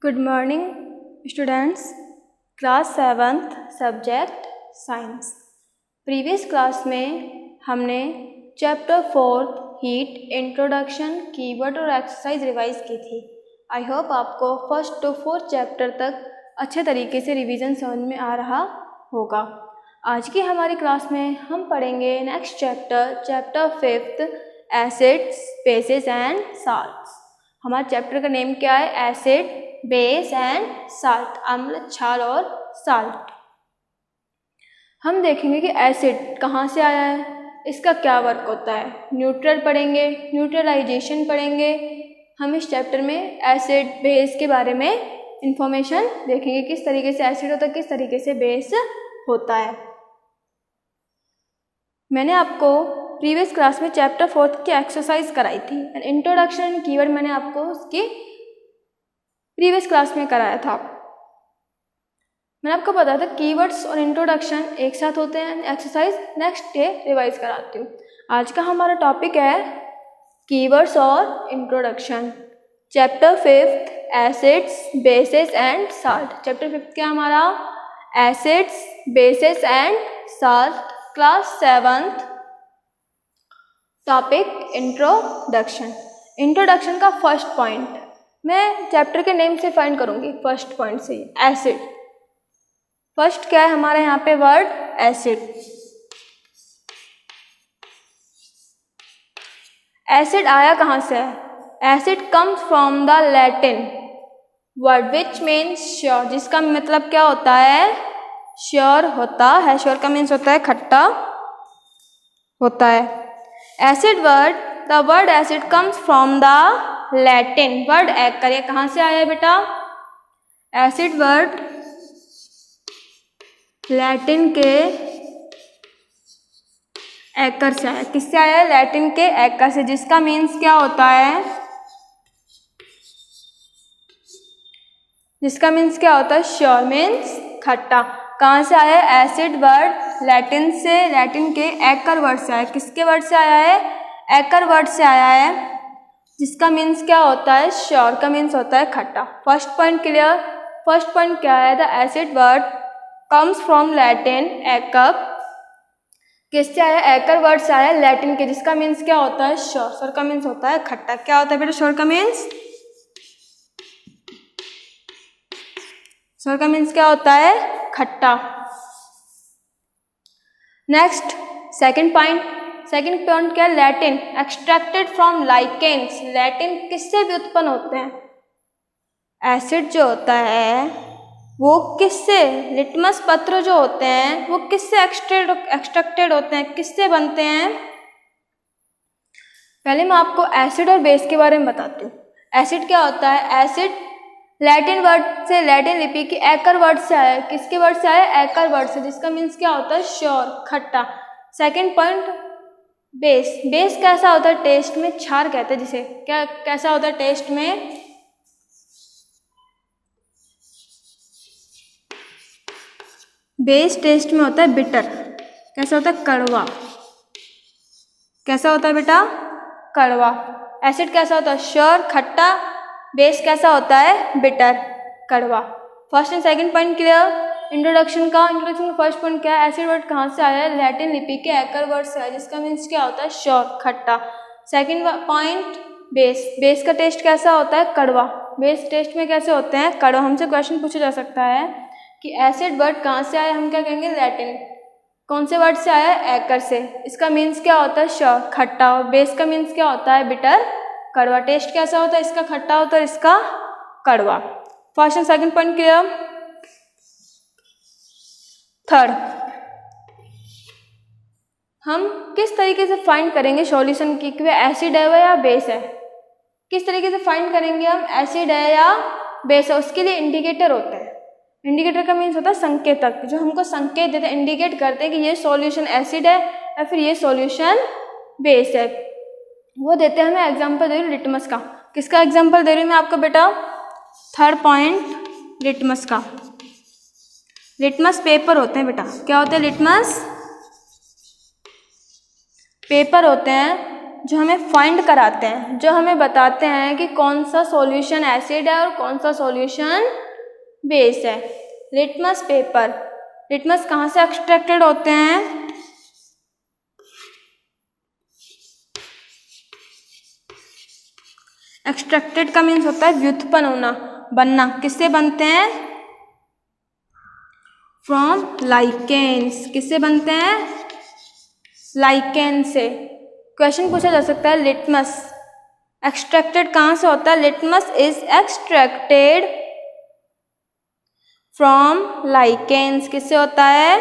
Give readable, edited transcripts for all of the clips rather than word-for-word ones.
Good morning students, class 7th subject science. Previous class में हमने chapter 4 heat, introduction, keyword और exercise revise की थी। आई होप आपको फर्स्ट टू फोर्थ चैप्टर तक अच्छे तरीके से रिवीजन समझ में आ रहा होगा। आज की हमारी क्लास में हम पढ़ेंगे next chapter 5 acids, bases and salts. हमारे चैप्टर का नेम क्या है? एसिड, बेस एंड साल्ट, अम्ल, क्षार और साल्ट। हम देखेंगे कि एसिड कहाँ से आया है, इसका क्या वर्क होता है। न्यूट्रल पढ़ेंगे, न्यूट्रलाइजेशन पढ़ेंगे। हम इस चैप्टर में एसिड, बेस के बारे में इंफॉर्मेशन देखेंगे, किस तरीके से एसिड होता है, किस तरीके से बेस होता है। मैंने आपको प्रीवियस क्लास में चैप्टर 4 की एक्सरसाइज कराई थी। इंट्रोडक्शन, कीवर्ड मैंने आपको उसकी प्रीवियस क्लास में कराया था। मैंने आपको बताया था कीवर्ड्स और इंट्रोडक्शन एक साथ होते हैं। एक्सरसाइज नेक्स्ट डे रिवाइज कराती हूँ। आज का हमारा टॉपिक है कीवर्ड्स और introduction. Chapter 5 acids, basis and salt. Chapter 5 क्या हमारा? Acids, basis and salt, class 7th, topic introduction. Introduction का फर्स्ट पॉइंट मैं चैप्टर के नेम से फाइंड करूंगी। फर्स्ट पॉइंट से एसिड। फर्स्ट क्या है हमारे यहाँ पे वर्ड? एसिड। एसिड आया कहाँ से है? Acid comes from the Latin word which means sure, जिसका मतलब क्या होता है? श्योर होता है। श्योर का मीन्स होता है खट्टा होता है। Acid word, the word acid comes from the Latin word एक्कर। ये कहाँ से आया है बेटा? एसिड वर्ड लैटिन के एक्कर से आया। किससे आया है? लैटिन के एक्कर से, जिसका मीन्स क्या होता है? जिसका मीन्स क्या होता है? श्योर मीन्स खट्टा। कहाँ से आया है? एसिड वर्ड लैटिन से, लैटिन के एक्कर वर्ड से आया। किसके वर्ड से आया है? एक्कर वर्ड से आया है, जिसका मीन्स क्या होता है? श्योर का मीन्स होता है खट्टा। First point clear? First point क्या है? The acid word comes from Latin एक्कर। किससे आया? एक्कर वर्ड से आया लैटिन के, जिसका मीन्स क्या होता है? श्योर। श्योर का मीन्स होता है खट्टा। क्या होता है बेटा श्योर का मीन्स? श्योर का मीन्स क्या होता है? खट्टा। Next second point. Second point क्या है? Latin extracted from lichens. Latin किससे भी उत्पन्न होते हैं? एसिड जो होता है वो किससे? लिटमस पत्र जो होते हैं वो किससे एक्सट्रैक्टेड होते हैं? किससे बनते हैं? पहले मैं आपको एसिड और बेस के बारे में बताती हूँ। एसिड क्या होता है? एसिड लैटिन वर्ड से, लैटिन लिपि की एक्कर वर्ड से आया। किसके वर्ड से आया? एक्कर वर्ड से, जिसका मीन्स क्या होता है? श्योर, खट्टा। Second point base. बेस कैसा होता है? टेस्ट में क्षार कहते हैं जिसे। क्या कैसा होता है टेस्ट में? बेस टेस्ट में होता है बिटर। कैसा होता है? कड़वा। कैसा होता है बेटा? कड़वा। एसिड कैसा होता है? श्योर, खट्टा। बेस कैसा होता है? बिटर, कड़वा। First and second point clear? Introduction का फर्स्ट पॉइंट क्या है? एसिड वर्ड कहाँ से आया है? लैटिन लिपि के एक्कर वर्ड से आया, जिसका मीन्स क्या होता है? श्योर, खट्टा। Second point base. बेस का टेस्ट कैसा होता है? कड़वा। बेस टेस्ट में कैसे होते हैं? कड़वा। हमसे क्वेश्चन पूछा जा सकता है कि एसिड वर्ड कहाँ से आया? हम क्या कहेंगे? लैटिन। कौन से वर्ड से आया है? एक्कर से। इसका मीन्स क्या होता है? श्योर, खट्टा। और बेस का मीन्स क्या होता है? बिटर, कड़वा। टेस्ट कैसा होता है? इसका खट्टा होता है, इसका कड़वा। First and second point clear? Third, हम किस तरीके से फाइंड करेंगे सॉल्यूशन की कि वह एसिड है या बेस है? किस तरीके से फाइंड करेंगे हम एसिड है या बेस है? उसके लिए इंडिकेटर होता है। इंडिकेटर का मीन्स होता है संकेतक, जो हमको संकेत देते हैं, इंडिकेट करते हैं कि ये सॉल्यूशन एसिड है या फिर ये सॉल्यूशन बेस है। वो देते हैं हमें। एग्जाम्पल दे रही हूँ लिटमस का। किसका एग्जाम्पल दे रही हूँ मैं आपको बेटा? थर्ड पॉइंट लिटमस का। लिटमस पेपर होते हैं बेटा। क्या होते हैं? लिटमस पेपर होते हैं। जो हमें फाइंड कराते हैं, जो हमें बताते हैं कि कौन सा सॉल्यूशन एसिड है और कौन सा सॉल्यूशन बेस है। लिटमस पेपर, लिटमस कहाँ से एक्सट्रैक्टेड होते हैं? एक्सट्रैक्टेड का मीन्स होता है व्युत्पन्न होना, बनना। किससे बनते हैं? From lichens. किससे बनते हैं? लाइकेन से। क्वेश्चन पूछा जा सकता है लिटमस एक्सट्रैक्टेड कहाँ से होता है? Litmus is extracted from lichens. किससे होता है?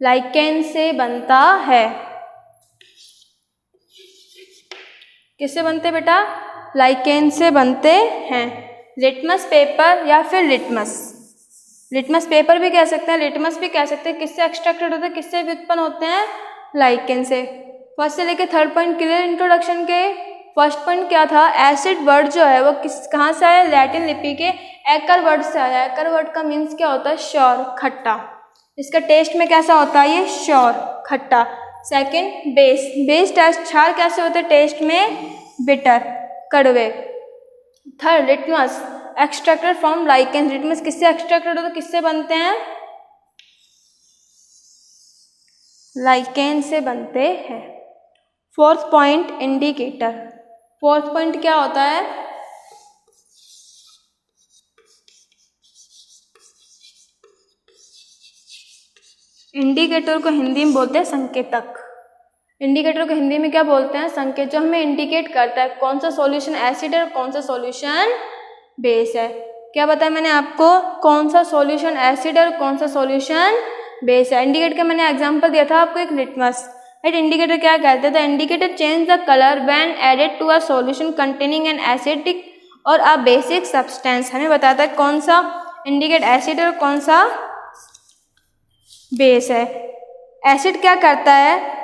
लाइकेन से बनता है। किससे बनते हैं बेटा? लाइकेन से बनते हैं। लिटमस पेपर या फिर लिटमस पेपर भी कह सकते हैं, लिटमस भी कह सकते हैं। किससे एक्सट्रैक्टेड होते हैं, किससे व्युत्पन्न होते हैं? लाइकेन से। फर्स्ट से लेके थर्ड पॉइंट क्लियर इंट्रोडक्शन के। फर्स्ट पॉइंट क्या था? एसिड वर्ड जो है वो कहाँ से आया? लैटिन लिपि के एकर वर्ड से आया। एकर वर्ड का मीन्स क्या होता है? श्योर, खट्टा। इसका टेस्ट में कैसा होता है? ये श्योर, खट्टा। सेकंड बेस, बेस टेस्ट क्षार कैसे होते हैं टेस्ट में? बिटर, कड़वे। Third litmus extracted from lichen. Litmus किससे एक्सट्रैक्टेड होते हैं, किससे बनते हैं? लाइकेन से बनते हैं। Fourth point indicator. Fourth point क्या होता है? इंडिकेटर को हिंदी में बोलते हैं संकेतक। इंडिकेटर को हिंदी में क्या बोलते हैं? संकेत, जो हमें इंडिकेट करता है कौन सा सॉल्यूशन एसिड है और कौन सा सॉल्यूशन बेस है। क्या बताया मैंने आपको? कौन सा सॉल्यूशन एसिड है और कौन सा सॉल्यूशन बेस है। इंडिकेट का मैंने एग्जांपल दिया था आपको, एक लिटमस। राइट, इंडिकेटर क्या कहते थे? Indicator change the colour when added to a solution containing an acidic और अ बेसिक सब्सटेंस। हमें बताता है कौन सा इंडिकेट एसिड है और कौन सा बेस है। एसिड क्या करता है?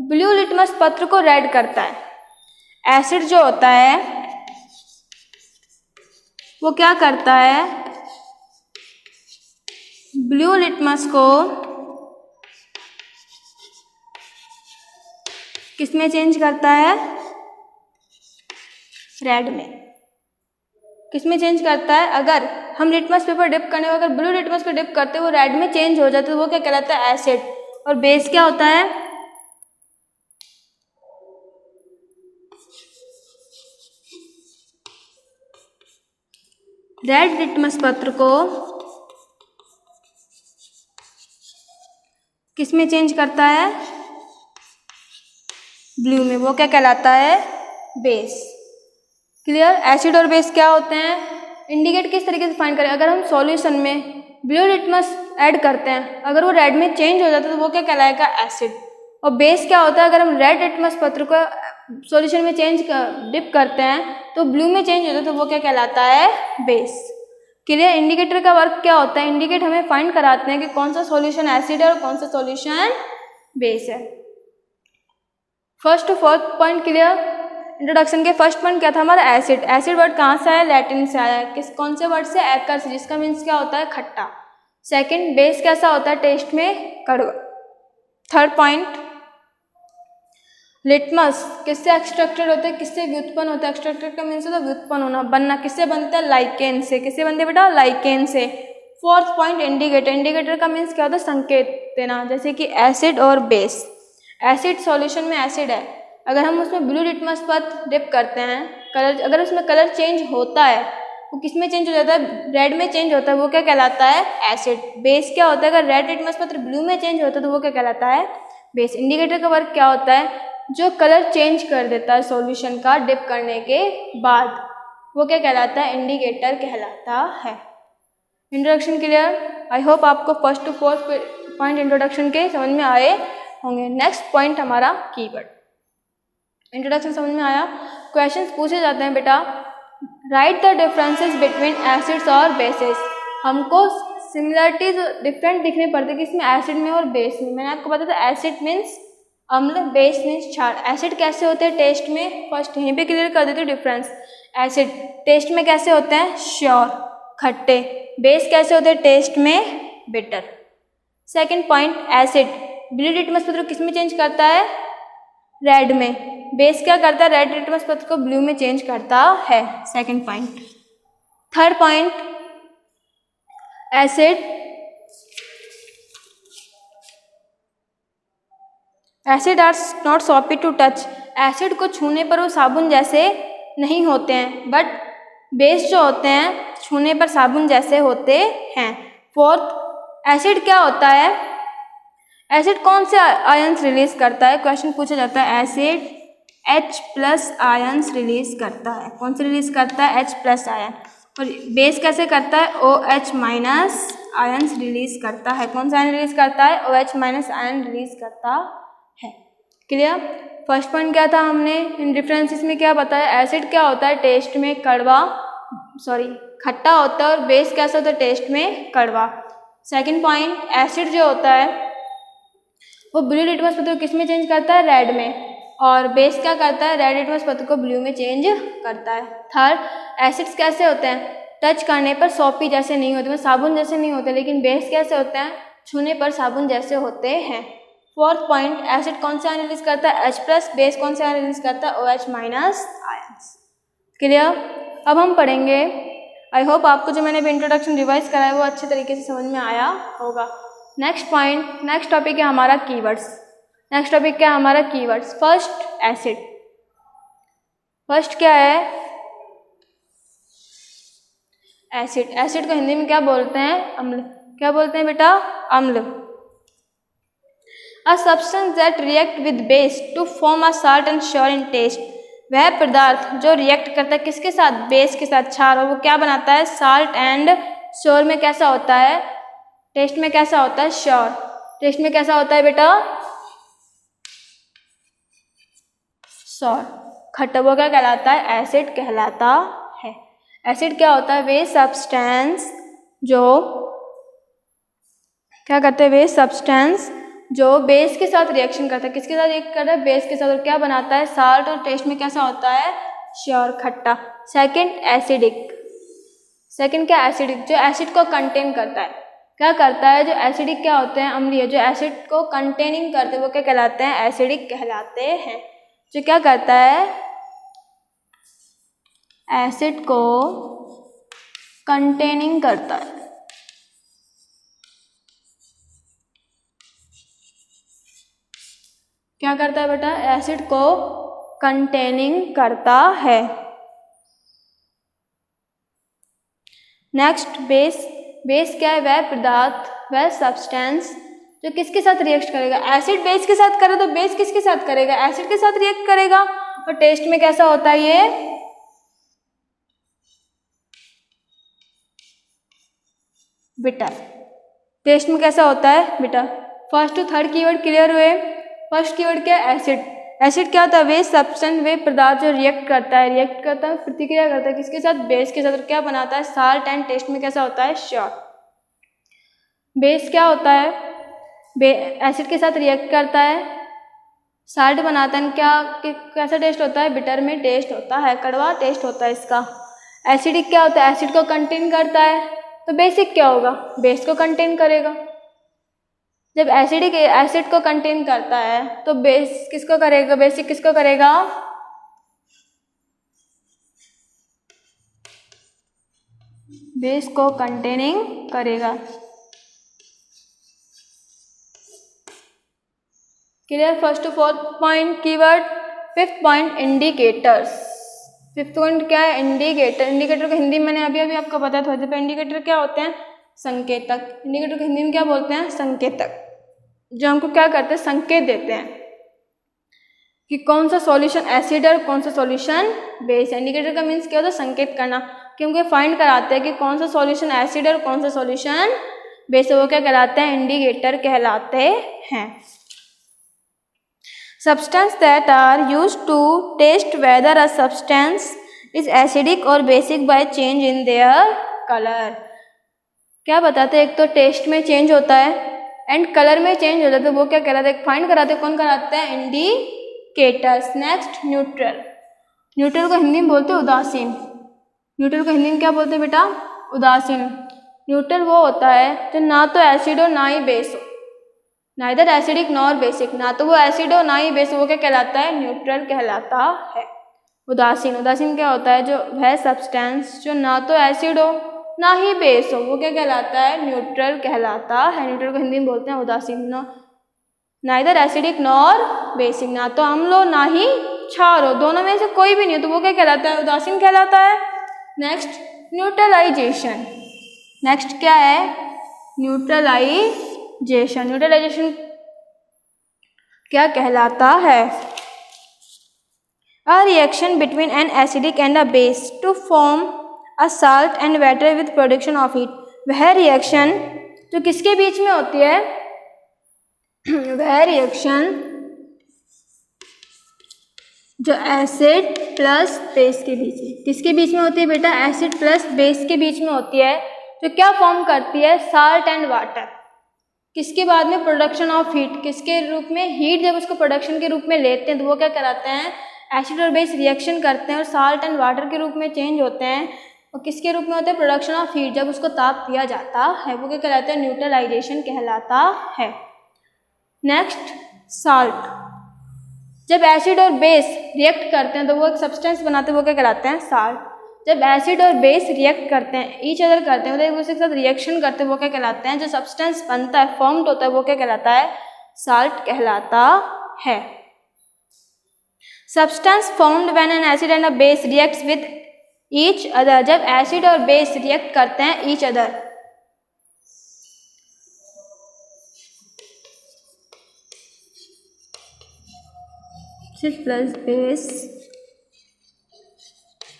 ब्लू लिटमस पत्र को रेड करता है। एसिड जो होता है वो क्या करता है? ब्लू लिटमस को किसमें चेंज करता है? रेड में। किसमें चेंज करता है? अगर हम लिटमस पेपर डिप करने को, अगर ब्लू लिटमस को डिप करते वो रेड में चेंज हो जाता है तो वो क्या कहलाता है? एसिड। और बेस क्या होता है? रेड लिटमस पत्र को किसमें चेंज करता है? ब्लू में। वो क्या कहलाता है? बेस। क्लियर? एसिड और बेस क्या होते हैं? इंडिकेट किस तरीके से फाइंड करें? अगर हम सॉल्यूशन में ब्लू लिटमस ऐड करते हैं, अगर वो रेड में चेंज हो जाता है तो वो क्या कहलाएगा? एसिड। और बेस क्या होता है? अगर हम रेड लिटमस पत्र को सॉल्यूशन में डिप करते हैं तो ब्लू में चेंज होता है तो वो क्या कहलाता है? बेस। क्लियर? इंडिकेटर का वर्क क्या होता है? इंडिकेट हमें फाइंड कराते हैं कि कौन सा सॉल्यूशन एसिड है और कौन सा सॉल्यूशन बेस है। First to fourth point clear? Introduction के फर्स्ट पॉइंट क्या था हमारा? एसिड। एसिड वर्ड कहाँ से आया? लैटिन से आया है। कौन से वर्ड से? एकर से, जिसका मीन्स क्या होता है? खट्टा। सेकंड बेस कैसा होता है टेस्ट में? कड़वा। थर्ड पॉइंट लिटमस किससे एक्सट्रैक्टेड होते हैं, किससे व्युत्पन्न होता है? एक्सट्रैक्टेड का मीन्स होता है व्युत्पन्न होना, बनना। किससे बनता है? लाइकेन से। किससे बनते हैं बेटा? लाइकेन से। Fourth point indicator. इंडिकेटर का मीन्स क्या होता है? संकेत देना, जैसे कि एसिड और बेस। एसिड सॉल्यूशन में एसिड है, अगर हम उसमें ब्लू लिटमस पत्र डिप करते हैं, कलर, अगर उसमें कलर चेंज होता है वो किस में चेंज हो जाता है? रेड में चेंज होता है, वो क्या कहलाता है? एसिड। बेस क्या होता है? अगर रेड लिटमस पत्र ब्लू में चेंज होता है तो वो क्या कहलाता है? बेस। इंडिकेटर का वर्क क्या होता है? जो कलर चेंज कर देता है सॉल्यूशन का डिप करने के बाद, वो क्या कहलाता है? इंडिकेटर कहलाता है। Introduction clear? आई होप आपको first to fourth point introduction के समझ में आए होंगे। नेक्स्ट पॉइंट हमारा कीवर्ड। इंट्रोडक्शन समझ में आया? क्वेश्चंस पूछे जाते हैं बेटा, right the differences between acids और बेसिस। हमको सिमिलरिटीज डिफरेंट दिखने पड़ते हैं किसमें? एसिड में और बेस में। मैंने आपको बताया था एसिड मीन्स अम्ल, बेस मीन्स क्षार। एसिड कैसे होते हैं टेस्ट में? फर्स्ट यहीं पे क्लियर कर देते हैं डिफरेंस। एसिड टेस्ट में कैसे होते हैं? श्योर, खट्टे। बेस कैसे होते हैं टेस्ट में? Bitter. Second point acid blue litmus पत्र किस में चेंज करता है? रेड में, बेस क्या करता है, रेड लिटमस पेपर को ब्लू में चेंज करता है। Second point. Third point, acid are not soapy to touch. Acid को छूने पर वो साबुन जैसे नहीं होते हैं, बट बेस जो होते हैं छूने पर साबुन जैसे होते हैं। फोर्थ, एसिड क्या होता है, एसिड कौन से आयंस रिलीज करता है, क्वेश्चन पूछा जाता है। एसिड H+ आयंस रिलीज करता है। कौन से रिलीज करता है, H+ आयन। और बेस कैसे करता है, OH- आयंस रिलीज करता है। कौन सा आयन रिलीज करता है, OH- आयन रिलीज करता है। क्लियर। फर्स्ट पॉइंट क्या था, हमने इन डिफरेंसेस में क्या बताया, एसिड क्या होता है, टेस्ट में खट्टा होता है, और बेस कैसा होता है, टेस्ट में कड़वा। सेकंड पॉइंट, एसिड जो होता है वो ब्लू लिटमस पेपर को किस में चेंज करता है, रेड में, और बेस क्या करता है, रेड लिटमस पेपर को ब्लू में चेंज करता है। थर्ड, एसिड्स कैसे होते हैं, टच करने पर सोपी जैसे नहीं होते, साबुन जैसे नहीं होते, लेकिन बेस कैसे होते हैं, छूने पर साबुन जैसे होते हैं। फोर्थ पॉइंट, एसिड कौन सा आयन रिलीज करता है, H+, बेस कौन सा आयन रिलीज करता है, OH- आयंस। क्लियर। अब हम पढ़ेंगे, आई होप आपको जो मैंने इंट्रोडक्शन रिवाइज कराया वो अच्छे तरीके से समझ में आया होगा। नेक्स्ट पॉइंट, नेक्स्ट टॉपिक है हमारा कीवर्ड्स। नेक्स्ट टॉपिक क्या है हमारा, कीवर्ड्स। First, acid. फर्स्ट क्या है, एसिड। एसिड को हिंदी में क्या बोलते हैं, अम्ल। क्या बोलते हैं बेटा, अम्ल। A substance that react with base to form a salt and sour in taste। वह पदार्थ जो रिएक्ट करता है किसके साथ, बेस के साथ, क्षार, और वो क्या बनाता है, साल्ट एंड श्योर में कैसा होता है, टेस्ट में कैसा होता है, श्योर। टेस्ट में कैसा होता है बेटा, श्योर। खट्टा वो क्या कहलाता है, एसिड कहलाता है। एसिड क्या होता है, वे सब्सटेंस जो क्या करते हैं, वे सब्सटेंस जो बेस के साथ रिएक्शन करता है, किसके साथ रिएक्ट करता है, बेस के साथ, और क्या बनाता है, साल्ट, और टेस्ट में कैसा होता है, श्योर, खट्टा। Second, acidic. सेकंड क्या, एसिडिक, जो एसिड को कंटेन करता है। क्या करता है, जो एसिडिक क्या होते हैं, अम्लीय, जो एसिड को कंटेनिंग करते हैं वो क्या कहलाते हैं, एसिडिक कहलाते हैं। जो क्या करता है, एसिड को कंटेनिंग करता है। क्या करता है बेटा, एसिड को कंटेनिंग करता है। Next, base. बेस क्या है, वह पदार्थ, वह सब्सटेंस जो किसके साथ रिएक्ट करेगा, एसिड बेस के साथ करे तो बेस किसके साथ करेगा, एसिड के साथ रिएक्ट करेगा, और टेस्ट में कैसा होता है ये, बिटर। टेस्ट में कैसा होता है, bitter. First to third keyword clear हुए। फर्स्ट कीवर्ड क्या है, एसिड। एसिड क्या होता है, वे सब्सटेंस, वे पदार्थ जो रिएक्ट करता है, प्रतिक्रिया करता है किसके साथ, बेस के साथ, और क्या बनाता है, साल्ट, एंड टेस्ट में कैसा होता है, श्योर। बेस क्या होता है, एसिड के साथ रिएक्ट करता है, साल्ट बनाता है, कैसा टेस्ट होता है, बिटर में टेस्ट होता है, कड़वा टेस्ट होता है इसका। एसिडिक क्या होता है, एसिड को कंटेन करता है, तो बेसिक क्या होगा, बेस को कंटेन करेगा। जब एसिडिक एसिड को कंटेन करता है तो बेस किसको करेगा, बेसिक किसको करेगा, बेस को कंटेनिंग करेगा। Clear. First to fourth point keyword. Fifth point, indicators. Fifth point क्या है, इंडिकेटर। इंडिकेटर को हिंदी में मैंने अभी आपको बताया थोड़ी देर पहले, इंडिकेटर क्या होते हैं, संकेतक। इंडिकेटर को हिंदी में क्या बोलते हैं, संकेतक, जो हमको क्या करते हैं, संकेत देते हैं कि कौन सा सॉल्यूशन एसिड है और कौन सा सॉल्यूशन बेस है। इंडिकेटर का मीन्स क्या होता है, संकेत करना, कि हमको फाइंड कराते हैं कि कौन सा सॉल्यूशन एसिड है और कौन सा सॉल्यूशन बेस है, वो क्या कहलाते हैं, इंडिकेटर कहलाते हैं। Substances that are used to test whether a substance is acidic or basic by change in their color। क्या बताते हैं, एक तो टेस्ट में चेंज होता है एंड कलर में चेंज होता है, तो वो क्या कहलाते हैं, फाइंड कराते हैं, कौन कराते हैं, इंडिकेटर्स। Next, neutral. न्यूट्रल को हिंदी में बोलते हैं उदासीन। न्यूट्रल को हिंदी में क्या बोलते हैं बेटा, उदासीन। न्यूट्रल वो होता है जो ना तो एसिड हो ना ही बेस हो, नाइदर एसिडिक नॉर बेसिक, ना तो वो एसिड हो ना ही बेस, वो क्या कहलाता है? न्यूट्रल कहलाता है। उदासीन, उदासीन क्या होता है? जो वह सब्सटेंस जो ना तो एसिड हो ना ही बेस हो, वो क्या कहलाता है? न्यूट्रल कहलाता है। न्यूट्रल को हिंदी में बोलते हैं उदासीन। नाइदर एसिडिक नॉर बेसिक, ना तो अम्ल हो ना ही क्षार हो, दोनों में से कोई भी नहीं हो तो वो क्या कहलाता है? उदासीन कहलाता है। नेक्स्ट न्यूट्रलाइजेशन, नेक्स्ट क्या है? न्यूट्रलाइजेशन। न्यूट्रलाइजेशन क्या कहलाता है? A reaction between an acidic and a base to form a salt and water with production of heat। वह रिएक्शन जो किसके बीच में होती है? वह रिएक्शन जो एसिड प्लस बेस के बीच में, किसके बीच में होती है बेटा? एसिड प्लस बेस के बीच में होती है, जो क्या फॉर्म करती है? Salt and water. किसके बाद में? प्रोडक्शन ऑफ हीट, किसके रूप में? हीट जब उसको प्रोडक्शन के रूप में लेते हैं तो वो क्या कराते हैं? एसिड और बेस रिएक्शन करते हैं और साल्ट एंड वाटर के रूप में चेंज होते हैं। और किसके रूप में होते हैं? प्रोडक्शन ऑफ हीट, जब उसको ताप दिया जाता है वो क्या कहलाता है? न्यूट्रलाइजेशन कहलाता है। नेक्स्ट साल्ट, जब एसिड और बेस रिएक्ट करते हैं तो वो एक सब्सटेंस बनाते हैं, वो क्या कहलाते हैं? साल्ट। जब एसिड और बेस रिएक्ट करते हैं, ईच अदर करते हैं, मतलब एक दूसरे के साथ रिएक्शन करते हैं, वो क्या कहलाते हैं? जो सब्सटेंस बनता है, फॉर्म्ड होता है, वो क्या कहलाता है? साल्ट कहलाता है। Substance formed when an acid and a base reacts with each other, जब एसिड और बेस रिएक्ट करते हैं each other, acid plus base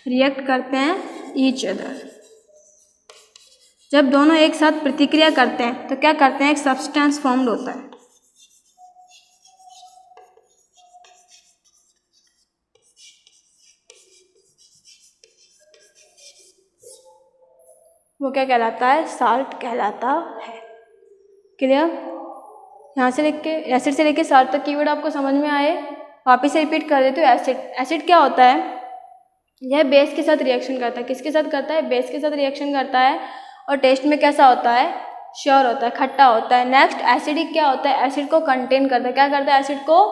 react करते हैं ईच अदर, जब दोनों एक साथ प्रतिक्रिया करते हैं तो क्या करते हैं? एक सब्सटेंस फॉर्म्ड होता है। वो क्या कहलाता है? साल्ट कहलाता है। क्लियर? यहाँ से लिख के, एसिड से लेके साल्ट तक कीवर्ड आपको समझ में आए? वापस से रिपीट कर देते हो। एसिड, एसिड क्या होता है? यह बेस के साथ रिएक्शन करता है। किसके साथ करता है? बेस के साथ रिएक्शन करता है और टेस्ट में कैसा होता है? श्योर होता है, खट्टा होता है। नेक्स्ट एसिडिक क्या होता है? एसिड को कंटेन करता है। क्या करता है? एसिड को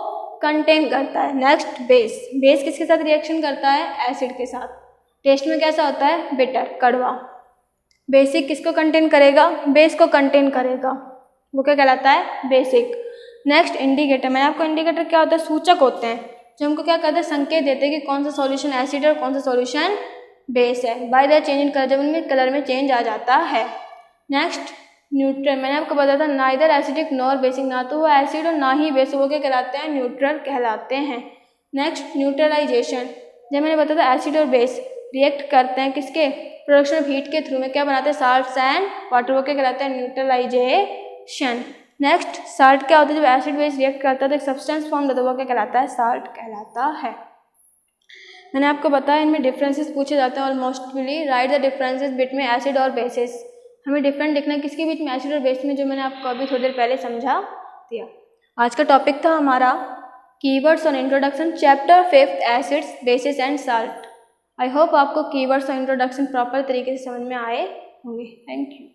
कंटेन करता है। नेक्स्ट बेस, बेस किसके साथ रिएक्शन करता है? एसिड के साथ। टेस्ट में कैसा होता है? बिटर, कड़वा। बेसिक किसको कंटेन करेगा? बेस को कंटेन करेगा, वो क्या कहलाता है? बेसिक। नेक्स्ट इंडिकेटर, मैंने आपको इंडिकेटर क्या होता है? सूचक होते हैं जो हमको क्या करते हैं? संकेत देते हैं कि कौन सा सॉल्यूशन एसिड है और कौन सा सॉल्यूशन बेस है। By the change in colour, जब उनमें कलर में चेंज आ जाता है। नेक्स्ट न्यूट्रल, मैंने आपको बताया था नाइदर एसिडिक नॉर बेसिक, ना तो वो एसिड और ना ही बेस, वो क्या कहलाते हैं? न्यूट्रल कहलाते हैं। नेक्स्ट न्यूट्रलाइजेशन, जब मैंने बताया था एसिड और बेस रिएक्ट करते हैं किसके? प्रोडक्शन ऑफ हीट के थ्रू में, क्या बनाते हैं? साल्ट्स एंड वाटर, वो क्या कहलाते हैं? न्यूट्रलाइजेशन। नेक्स्ट साल्ट क्या होता है? जब एसिड बेस रिएक्ट करता है तो एक सब्सटेंस फॉर्म होता है, वो क्या कहलाता है? साल्ट कहलाता है। मैंने आपको बताया इनमें डिफरेंसेस पूछे जाते हैं almostly. Right the differences between acid और बेसिस, हमें डिफरेंट लिखना है किसके बीच में? एसिड और बेस में, जो मैंने आपको अभी थोड़ी देर पहले समझा दिया। आज का टॉपिक था हमारा कीवर्ड्स और introduction, chapter 5 acids, basis and salt. I hope आपको कीवर्ड्स और इंट्रोडक्शन प्रॉपर तरीके से समझ में आए होंगे। Thank you.